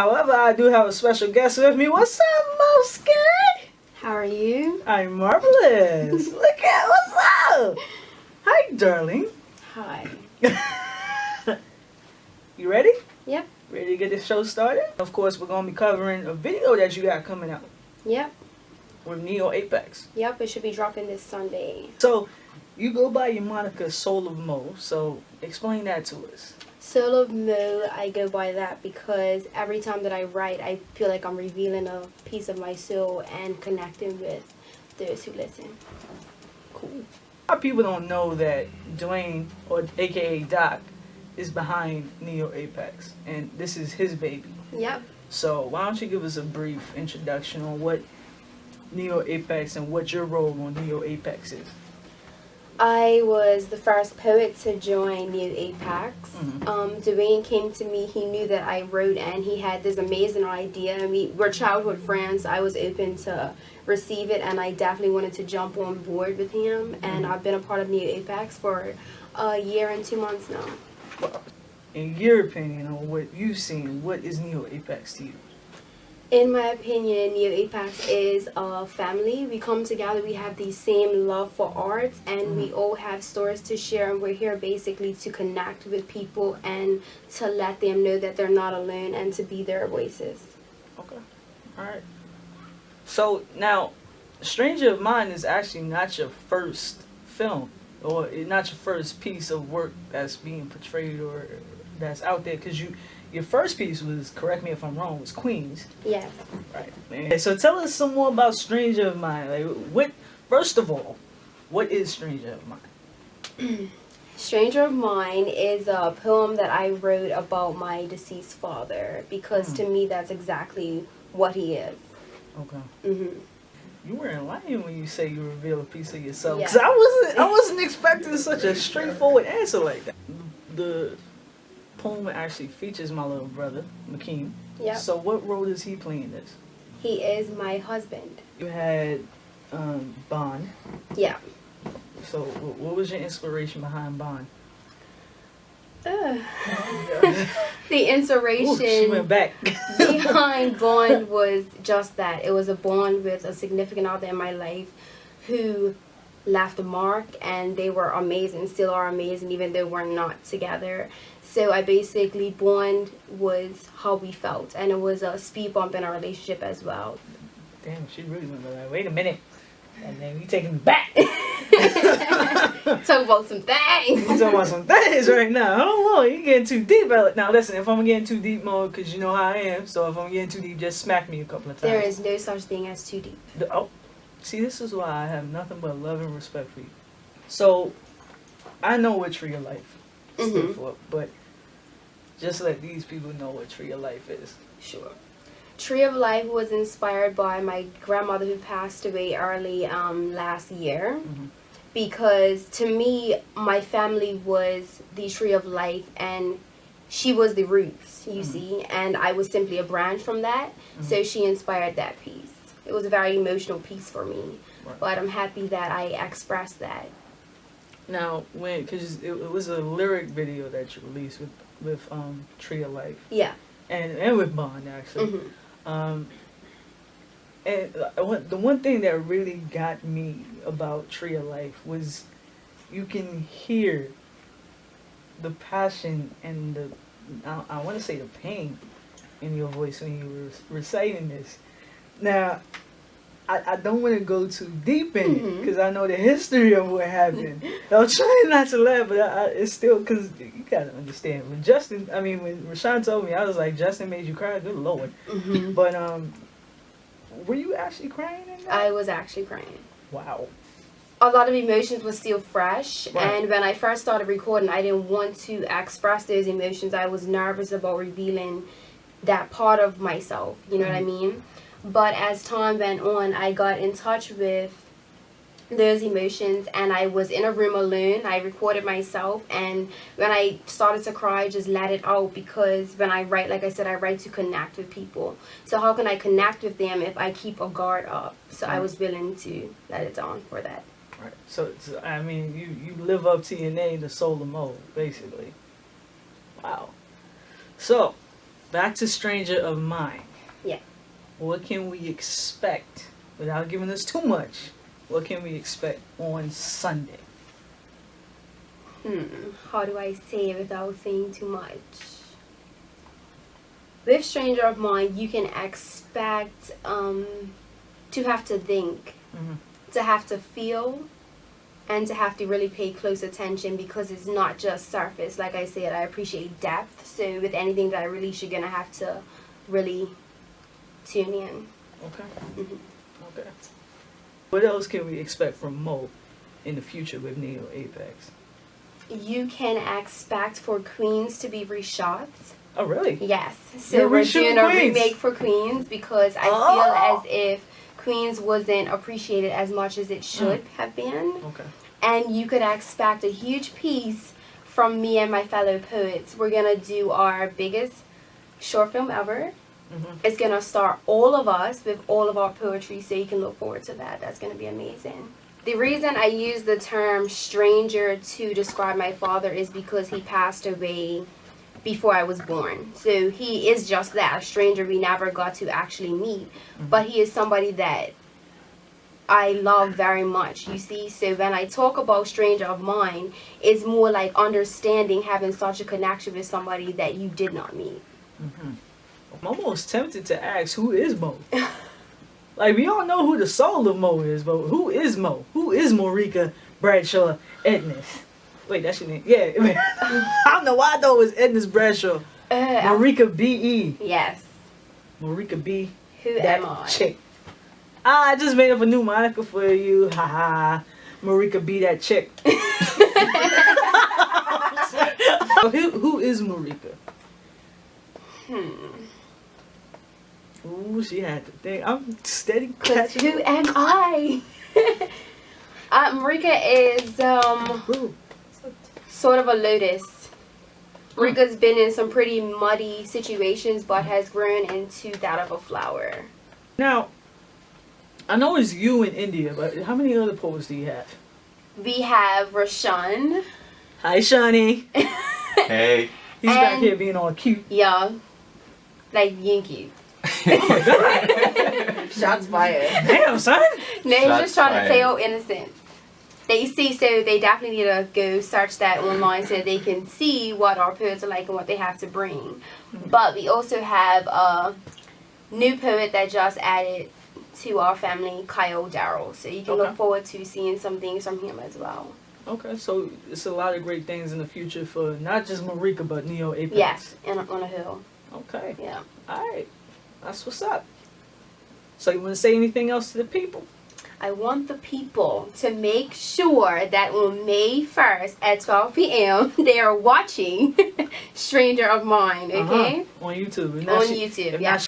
However, I do have a special guest with me. What's up, Moski? How are you? I'm marvelous. Look at what's up. Hi, darling. Hi. You ready? Yep. Ready to get this show started? Of course, we're going to be covering a video that you got coming out Yep. with Neo Apex. Yep, it should be dropping this Sunday. So, you go by your moniker TheSoulofMo. So, explain that to us. TheSoulofMo, I go by that because every time that I write, I feel like I'm revealing a piece of my soul and connecting with those who listen. Cool. A lot of people don't know that Dwayne, or aka Doc, is behind Neo Apex, and this is his baby. Yep. So why don't you give us a brief introduction on what Neo Apex and what your role on Neo Apex is? I was the first poet to join Neo Apex. Mm-hmm. Dwayne came to me. He knew that I wrote, and he had this amazing idea. We're childhood friends. So I was open to receive it, and I definitely wanted to jump on board with him. And I've been a part of Neo Apex for a year and 2 months now. Well, in your opinion, on what you've seen, what is Neo Apex to you? In my opinion, Neo Apex is a family. We come together, we have the same love for arts, and we all have stories to share, and we're here basically to connect with people and to let them know that they're not alone and to be their voices. Okay. Alright. So, now, Stranger of Mine is actually not your first film, or not your first piece of work that's being portrayed or that's out there, because your first piece was, correct me if I'm wrong, was Queens. Yes. Right. Okay, so tell us some more about Stranger of Mine. Like, first of all, what is Stranger of Mine? Stranger of Mine is a poem that I wrote about my deceased father, because to me that's exactly what he is. Okay. You weren't lying when you say you reveal a piece of yourself. Yeah. Cause I wasn't expecting such a straightforward answer like that. The poem actually features my little brother, McKean. Yep. So what role does he play in this? He is my husband. You had Bond. Yeah. So what was your inspiration behind Bond? The inspiration Ooh, she went back. behind Bond was just that. It was a bond with a significant other in my life who left a mark, and they were amazing, still are amazing, even though we're not together. So I basically, Bond was how we felt, and it was a speed bump in our relationship as well. Damn, she really went like, wait a minute. And then you taking me back. Talk about some things. You talking about some things right now. Hold on, you getting too deep. Now listen, if I'm getting too deep, Mo, because you know how I am. So if I'm getting too deep, just smack me a couple of times. There is no such thing as too deep. See, this is why I have nothing but love and respect for you. So I know what Tree of Life stood for, but just let these people know what Tree of Life is. Sure. Tree of Life was inspired by my grandmother who passed away early last year. Because to me, my family was the Tree of Life, and she was the roots, you see, and I was simply a branch from that. So she inspired that piece. It was a very emotional piece for me, but I'm happy that I expressed that. Now, because it was a lyric video that you released with Tree of Life. Yeah. And with Bond, actually. And the one thing that really got me about Tree of Life was you can hear the passion and I want to say the pain in your voice when you were reciting this. Now, I don't want to go too deep in it because I know the history of what happened. I'm trying not to laugh, but it's still, because you got to understand. When Rashawn told me, I was like, Justin made you cry? Good Lord. But were you actually crying in that? I was actually crying. Wow. A lot of emotions were still fresh, Right. and when I first started recording, I didn't want to express those emotions. I was nervous about revealing that part of myself, you know what I mean? But as time went on, I got in touch with those emotions, and I was in a room alone. I recorded myself, and when I started to cry, I just let it out, because when I write, like I said, I write to connect with people. So how can I connect with them if I keep a guard up? So I was willing to let it down for that. Right. So I mean, you live up to your name, TheSoulofMo, basically. Wow. So back to Stranger of Mine. Yeah. What can we expect, without giving us too much, what can we expect on Sunday? How do I say it without saying too much? With Stranger of Mine, you can expect to have to think, to have to feel, and to have to really pay close attention, because it's not just surface. Like I said, I appreciate depth. So with anything that I release, you're gonna have to really tune in. Okay. Okay. What else can we expect from Mo in the future with Neo Apex? You can expect for Queens to be reshot. Oh, really? Yes. So You're we're reshooting doing a Queens? remake for Queens, because I feel as if Queens wasn't appreciated as much as it should have been. Okay. And you could expect a huge piece from me and my fellow poets. We're going to do our biggest short film ever. It's going to star all of us with all of our poetry, so you can look forward to that. That's going to be amazing. The reason I use the term stranger to describe my father is because he passed away before I was born. So he is just that, a stranger we never got to actually meet. But he is somebody that I love very much, you see. So when I talk about Stranger of Mine, it's more like understanding, having such a connection with somebody that you did not meet. I'm almost tempted to ask, who is Mo? Like, we all know who the soul of Mo is, but who is Mo? Who is Mauricka Bradshaw Edness? Wait, that's your name? Yeah. I don't know why I thought it was Edness Bradshaw. Mauricka B.E. Yes. Mauricka B. Who That am I? chick. I just made up a new moniker for you. Haha. Mauricka B. That chick. Who is Mauricka? Ooh, she had to think. I'm steady catching. Who am I? Mauricka is sort of a lotus. Mauricka's been in some pretty muddy situations, but has grown into that of a flower. Now, I know it's you in India, but how many other poets do you have? We have Rashan. Hi, Shani. Hey. He's back here being all cute. Yeah. Like being cute. Oh my god. Shots fired. Damn, son. No, he's Shots just trying fired. to stay all innocent. They see, so they definitely need to go search that online so they can see what our poets are like and what they have to bring. But we also have a new poet that just added to our family, Kyle Darrell. So you can look forward to seeing some things from him as well. Okay, so it's a lot of great things in the future for not just Mauricka, but Neo Apex. Yes, and on a hill. Okay. Yeah. Alright. That's what's up. So you want to say anything else to the people? I want the people to make sure that on May 1st at 12 p.m. they are watching Stranger of Mine, okay? On YouTube. On YouTube, If yeah. not,